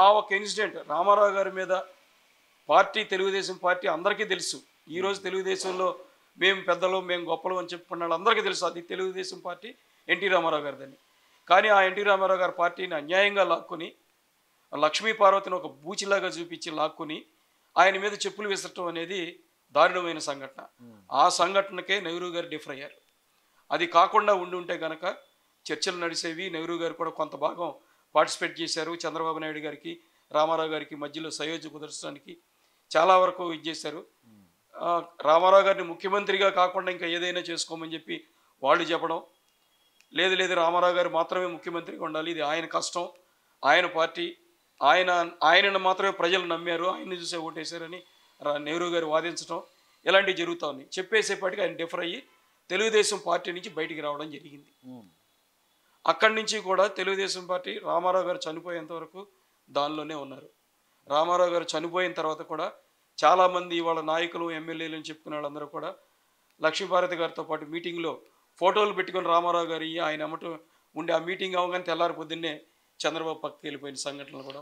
ఆ ఒక ఇన్సిడెంట్ రామారావు గారి మీద పార్టీ తెలుగుదేశం పార్టీ అందరికీ తెలుసు. ఈరోజు తెలుగుదేశంలో మేము పెద్దలు మేము గొప్పలు అని చెప్పుకున్న వాళ్ళందరికీ తెలుసు అది తెలుగుదేశం పార్టీ ఎన్టీ రామారావు గారిదని. కానీ ఆ ఎన్టీ రామారావు గారి పార్టీని అన్యాయంగా లాక్కొని లక్ష్మీ పార్వతిని ఒక బూచిలాగా చూపించి లాక్కొని ఆయన మీద చెప్పులు విసరటం అనేది దారుణమైన సంఘటన. ఆ సంఘటనకే నెహ్రూ గారు డిఫర్ అయ్యారు. అది కాకుండా ఉంటే కనుక చర్చలు నడిచేవి. నెహ్రూ గారు కూడా కొంత భాగం పార్టిసిపేట్ చేశారు. చంద్రబాబు నాయుడు గారికి రామారావు గారికి మధ్యలో సయోధ్య కుదర్చడానికి చాలా వరకు ఇది చేశారు. రామారావు గారిని ముఖ్యమంత్రిగా కాకుండా ఇంకా ఏదైనా చేసుకోమని చెప్పి వాళ్ళు చెప్పడం, లేదు రామారావు గారు మాత్రమే ముఖ్యమంత్రిగా ఉండాలి, ఇది ఆయన కష్టం, ఆయన పార్టీ, ఆయనను మాత్రమే ప్రజలు నమ్మారు, ఆయన్ని చూసే ఓటేశారని నెహ్రూ గారు వాదించడం ఇలాంటివి జరుగుతూ ఉన్నాయి. చెప్పేసేపటికి ఆయన డిఫర్ అయ్యి తెలుగుదేశం పార్టీ నుంచి బయటికి రావడం జరిగింది. అక్కడి నుంచి కూడా తెలుగుదేశం పార్టీ రామారావు గారు చనిపోయేంత వరకు దానిలోనే ఉన్నారు. రామారావు గారు చనిపోయిన తర్వాత కూడా చాలామంది వాళ్ళ నాయకులు ఎమ్మెల్యేలు అని చెప్పుకునే వాళ్ళందరూ కూడా లక్ష్మీపార్వతి గారితో పాటు మీటింగ్లో ఫోటోలు పెట్టుకొని రామారావు గారు ఆయన అమ్మటం ఉండి ఆ మీటింగ్ అవగానే తెల్లారి పొద్దున్నే చంద్రబాబు పక్కకి వెళ్ళిపోయిన సంఘటనలు కూడా